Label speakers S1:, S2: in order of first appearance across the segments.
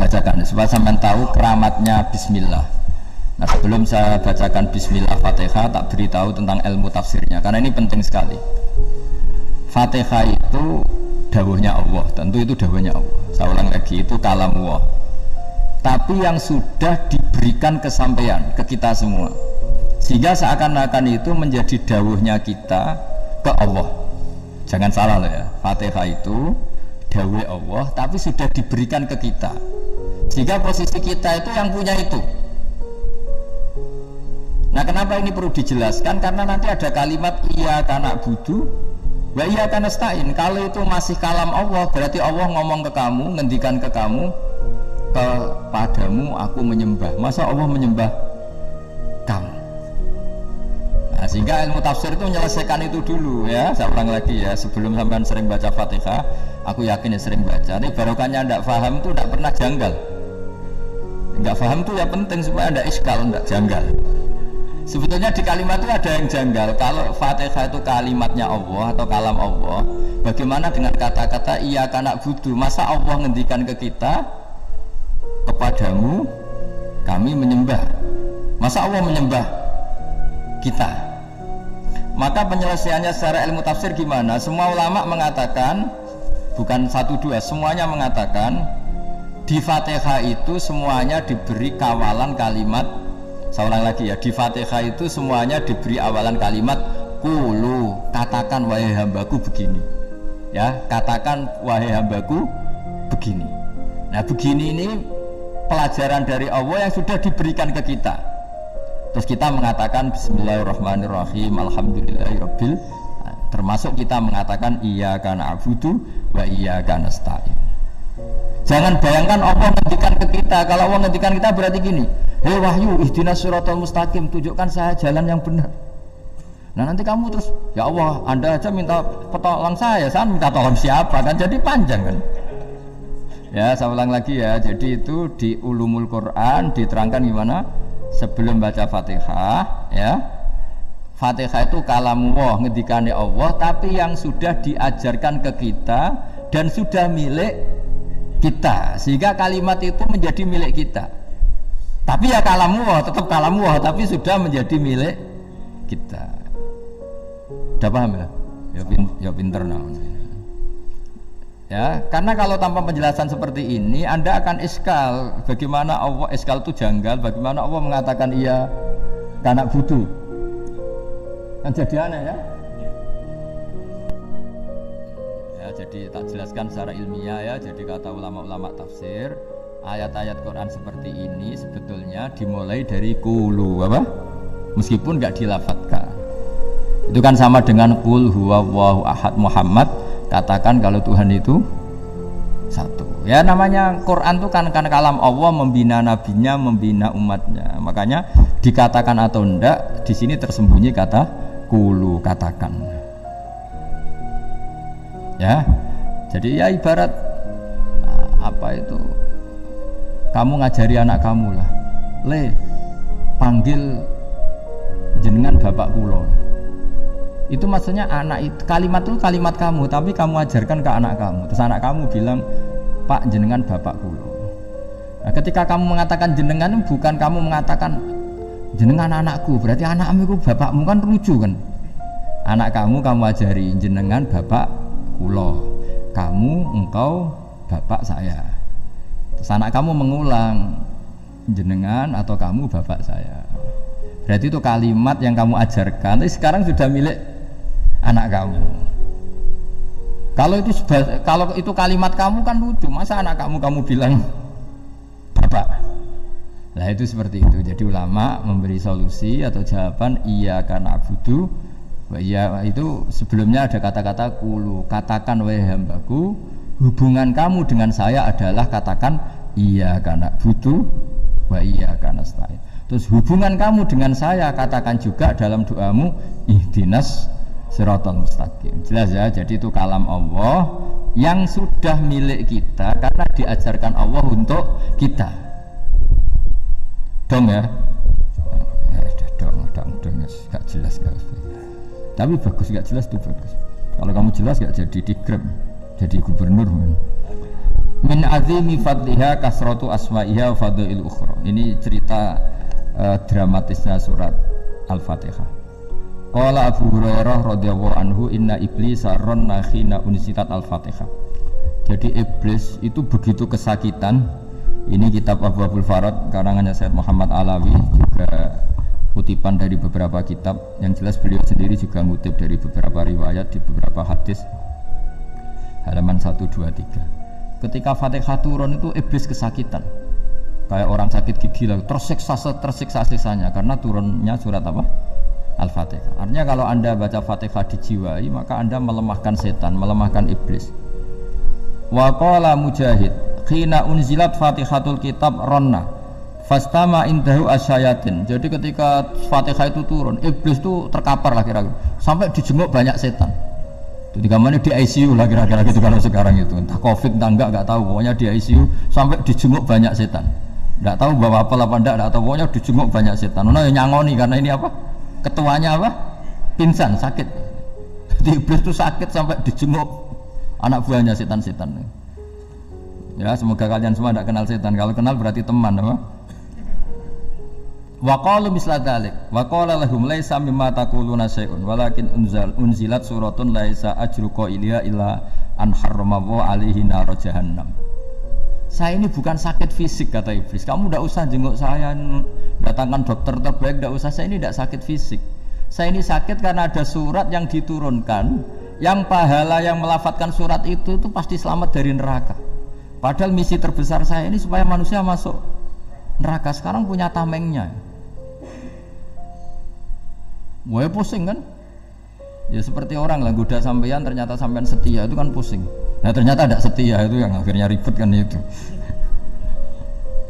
S1: bacakan supaya sampean tahu keramatnya bismillah. Nah, sebelum saya bacakan bismillah Fatihah, tak beritahu tentang ilmu tafsirnya karena ini penting sekali. Fatihah itu dawuhnya Allah, tentu itu dawuhnya Allah. Saya ulang lagi, itu kalamullah. Tapi yang sudah diberikan kesampaian ke kita semua, sehingga seakan-akan itu menjadi dawuhnya kita ke Allah. Jangan salah loh ya, Fatihah itu dawuh Allah, tapi sudah diberikan ke kita, sehingga posisi kita itu yang punya itu. Nah, kenapa ini perlu dijelaskan? Karena nanti ada kalimat iyyaka na'budu wa iyyaka nasta'in. Kalau itu masih kalam Allah, berarti Allah ngomong ke kamu, ngendikan ke kamu, kepadamu aku menyembah. Masa Allah menyembah kamu? Nah, sehingga ilmu tafsir itu menyelesaikan itu dulu ya. Saya ulang lagi ya, sebelum sampean sering baca Fatihah, aku yakin ya sering baca. Ini barokahnya ndak paham itu ndak pernah janggal. Nggak paham itu ya penting supaya ndak iskal, ndak janggal. Sebetulnya di kalimat itu ada yang janggal. Kalau Fatihah itu kalimatnya Allah atau kalam Allah, bagaimana dengan kata-kata iyyaka na'budu? Masa Allah ngendikan ke kita, kepadamu kami menyembah? Masa Allah menyembah kita? Maka penyelesaiannya secara ilmu tafsir gimana? Semua ulama mengatakan, bukan satu dua, semuanya mengatakan di Fatihah itu semuanya diberi kawalan kalimat. Saya ulang lagi ya, di Fatihah itu semuanya diberi awalan kalimat qulu, katakan wahai hambaku begini. Ya, katakan wahai hambaku begini. Nah, begini ini pelajaran dari Allah yang sudah diberikan ke kita. Terus kita mengatakan bismillahirrahmanirrahim, alhamdulillahirabbil, termasuk kita mengatakan iyyaka na'budu wa iyyaka nasta'in. Jangan bayangkan Allah ngendikan ke kita. Kalau Allah ngendikan kita berarti gini, hei wahyu ihdinas siratal mustaqim, tunjukkan saya jalan yang benar. Nah, nanti kamu terus, ya Allah, Anda aja minta petolong saya minta tolong siapa? Kan jadi panjang kan. Ya, saya ulang lagi ya. Jadi itu di Ulumul Quran diterangkan gimana? Sebelum baca Fatihah ya, Fatihah itu kalamullah, ngendikane Allah, tapi yang sudah diajarkan ke kita dan sudah milik kita, sehingga kalimat itu menjadi milik kita. Tapi ya kalamullah, tetap kalamullah, tapi sudah menjadi milik kita. Udah paham ya? Ya pinter namanya. Ya, karena kalau tanpa penjelasan seperti ini Anda akan iskal. Bagaimana Allah, iskal itu janggal, bagaimana Allah mengatakan iya karena butuh, kan jadi aneh ya. Ya, jadi tak jelaskan secara ilmiah ya. Jadi kata ulama-ulama tafsir, ayat-ayat Quran seperti ini sebetulnya dimulai dari qulu, apa? Meskipun nggak dilafatkan. Itu kan sama dengan qul huwallahu ahad Muhammad, katakan kalau Tuhan itu satu. Ya, namanya Quran itu kan kalam Allah, membina nabinya, membina umatnya. Makanya dikatakan atau enggak, di sini tersembunyi kata qulu, katakan. Ya. Jadi ya ibarat apa itu? Kamu ngajari anak kamu lah. Le, panggil jenengan bapak kula. Itu maksudnya anak itu, kalimat itu kalimat kamu, tapi kamu ajarkan ke anak kamu. Terus anak kamu bilang, Pak jenengan bapak kula. Nah, ketika kamu mengatakan jenengan, bukan kamu mengatakan jenengan anakku, berarti anakmu itu bapakmu, kan lucu kan. Anak kamu ajari jenengan bapak kula, kamu engkau bapak saya. Terus anak kamu mengulang, jenengan atau kamu bapak saya. Berarti itu kalimat yang kamu ajarkan, tapi sekarang sudah milik anak kamu. Kalau itu kalimat kamu kan lucu, masa anak kamu bilang bapak. Nah, itu seperti itu. Jadi ulama memberi solusi atau jawaban iyyaka na'budu wa iya, itu sebelumnya ada kata-kata qulu, katakan wahai hambaku, hubungan kamu dengan saya adalah katakan iyyaka na'budu wa iyyaka nasta'in. Terus hubungan kamu dengan saya katakan juga dalam doamu ihdinas siratal mustaqim. Jelas ya, jadi itu kalam Allah yang sudah milik kita karena diajarkan Allah untuk kita. Dong ya? Dong, gak jelas gak. Tapi bagus, gak jelas itu bagus. Kalau kamu jelas gak jadi dikrem, jadi gubernur. Min azimi fadliha kasratu asma'iha wa fadlil ukhra. Ini cerita dramatisnya surat Al-Fatihah. Qala Abu Hurairah radhiyallahu anhu inna iblisa ranna khina unzilat Al-Fatihah. Jadi iblis itu begitu kesakitan. Ini kitab Abwaabul Farad karangannya Syekh Muhammad Alawi, juga kutipan dari beberapa kitab. Yang jelas beliau sendiri juga ngutip dari beberapa riwayat di beberapa hadis. Halaman 123. Ketika Fatihah turun itu iblis kesakitan, kayak orang sakit gigi lah, tersiksa-siksanya karena turunnya surat apa? Al-Fatihah. Artinya kalau anda baca Fatihah dijiwai, maka anda melemahkan setan, melemahkan iblis. Wa qala Mujahid khina unzilat Fatihatul kitab ronna fastama indahu asyayatin. Jadi ketika Fatihah itu turun, iblis itu terkapar lah kira-kira, sampai dijenguk banyak setan. Jadi kamarnya di ICU lah kira-kira gitu kalau sekarang itu, entah COVID entah enggak tahu, pokoknya di ICU sampai dijenguk banyak setan. Enggak tahu bawa apa enggak tahu, pokoknya dijenguk banyak setan. Nah nyangoni karena ini apa? Ketuanya apa? Pingsan, sakit. Jadi iblis itu sakit sampai dijenguk anak buahnya setan-setan. Ya semoga kalian semua tidak kenal setan. Kalau kenal berarti teman, apa? Wa qalu misla dzalik wa qala lahum laisa mimma taquluna syai'un walakin unzilat suratun laisa ajru qailiha illa an harramahu alaihi nar jahannam. Saya ini bukan sakit fisik kata iblis. Kamu tidak usah jenguk saya, datangkan dokter terbaik, tidak usah. Saya ini tidak sakit fisik. Saya ini sakit karena ada surat yang diturunkan, yang pahala yang melafatkan surat itu pasti selamat dari neraka. Padahal misi terbesar saya ini supaya manusia masuk neraka. Sekarang punya tamengnya. Wah pusing kan? Ya seperti orang lah goda sampean, ternyata sampean setia, itu kan pusing. Nah ternyata tidak setia, itu yang akhirnya ribet kan itu.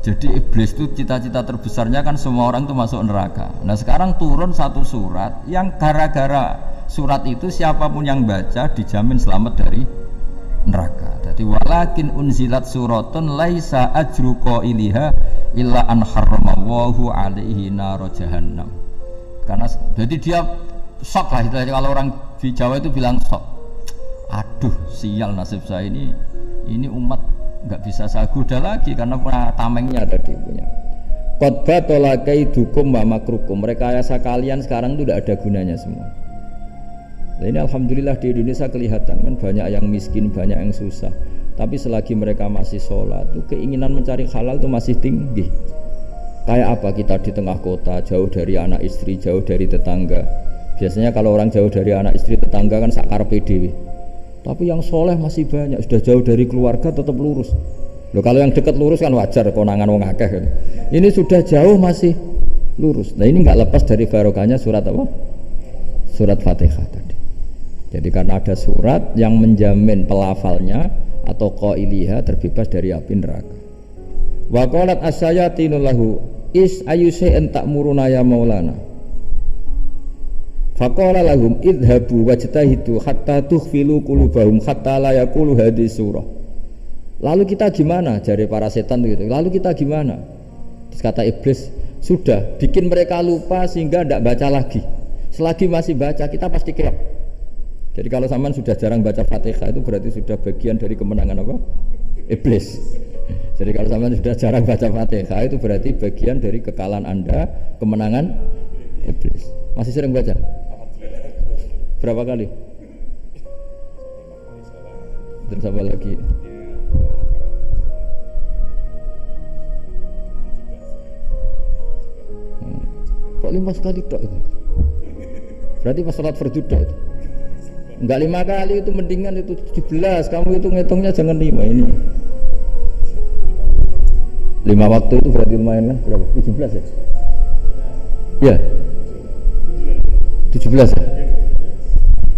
S1: Jadi iblis itu cita-cita terbesarnya kan semua orang itu masuk neraka. Nah sekarang turun satu surat yang gara-gara surat itu siapapun yang baca dijamin selamat dari neraka. Jadi walakin unzilat suratun laisa ajru qailiha illa an harramallahu alaihi nar jahannam. Karena jadi dia shock lah istilahnya, kalau orang di Jawa itu bilang shock. Aduh sial nasib saya ini umat nggak bisa saya goda lagi karena punya tamengnya ada di punya. Qad batala kaidukum wa makrukum. Rekayasa kalian sekarang itu tidak ada gunanya semua. Nah, ini alhamdulillah di Indonesia kelihatan kan banyak yang miskin, banyak yang susah. Tapi selagi mereka masih sholat, itu keinginan mencari halal itu masih tinggi. Kayak apa kita di tengah kota, jauh dari anak istri, jauh dari tetangga. Biasanya kalau orang jauh dari anak istri tetangga kan sakar PDW. Tapi yang soleh masih banyak, sudah jauh dari keluarga tetap lurus. Loh kalau yang dekat lurus kan wajar, konangan wong akeh kan. Ini sudah jauh masih lurus. Nah ini nggak lepas dari barokahnya surat apa? Surat Fatihah tadi. Jadi karena ada surat yang menjamin pelafalnya atau qailiha terbebas dari api neraka. Wa qalat asyayatinu lahu is ayusai'an ta'muruna ya maulana. Faqala lahum idhabu wajtahidu hatta tukhfilu qulubahum hatta la yaqulu hadhihi surah. Lalu kita gimana? Jari para setan gitu. Lalu kita gimana? Terus kata iblis, sudah bikin mereka lupa sehingga tidak baca lagi. Selagi masih baca kita pasti keok. Jadi kalau sampean sudah jarang baca Fatihah itu berarti sudah bagian dari kemenangan apa? Iblis. Jadi kalau sampean sudah jarang baca Fatihah itu berarti bagian dari kekalahan Anda, kemenangan iblis. Masih sering baca? Berapa kali? Terus apa lagi? Kok 5 kali tok itu? Berarti pas salat fardu tok itu. Enggak 5 kali itu, mendingan itu 17. Kamu itu ngitungnya jangan 5 ini. 5 waktu itu berarti lumayan kan? Berapa? 17 ya? Ya. 17 ya?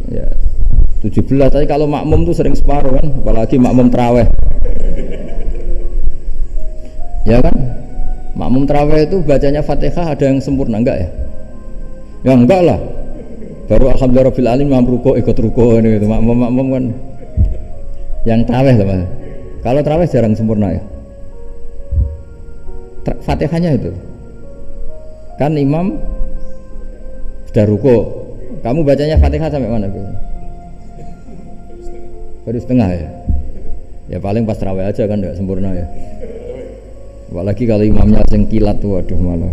S1: Ya. 17, tapi kalau makmum tuh sering separuh kan, apalagi makmum tarawih. Ya kan? Makmum tarawih itu bacanya Fatihah ada yang sempurna enggak ya? Ya enggak lah. Baru alhamdulillah rabbil alamin mampu ruko ikut ruko ini gitu. Makmum kan yang tarawih lah. Kalau tarawih jarang sempurna ya. Fatihahnya itu. Kan imam sudah ruko. Kamu bacanya Fatihah sampai mana? Baru setengah ya. Ya paling pas tarawih aja kan enggak sempurna ya. Apalagi kalau imamnya sing kilat tuh, waduh malah.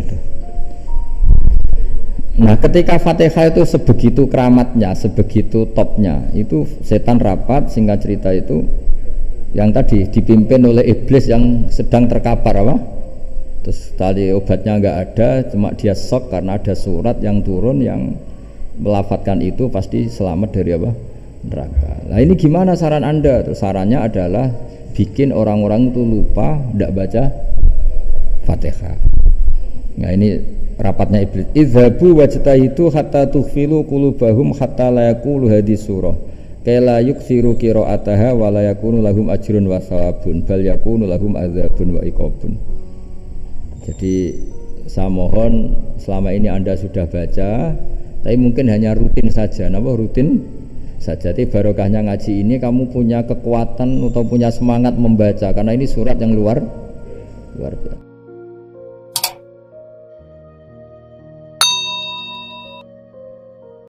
S1: Nah, ketika Fatihah itu sebegitu keramatnya, sebegitu topnya, itu setan rapat, singkat cerita itu yang tadi dipimpin oleh iblis yang sedang terkapar apa? Terus tali obatnya enggak ada, cuma dia shock karena ada surat yang turun yang melafatkan itu pasti selamat dari apa? Neraka. Nah ini gimana saran Anda? Terus sarannya adalah bikin orang-orang itu lupa tidak baca Fatihah. Nah ini rapatnya iblis. Idzabu wajtahidu hatta tughfilu qulubahum hatta la yaqulu hadhihi surah. Kala yuksiru qira'ataha wa la yakunu lahum ajrun wa thawabun bal yakunu lahum adzabun wa iqabun. Jadi saya mohon selama ini Anda sudah baca, tapi mungkin hanya rutin saja. Napa rutin saja? Jadi barokahnya ngaji ini kamu punya kekuatan atau punya semangat membaca karena ini surat yang luar biasa.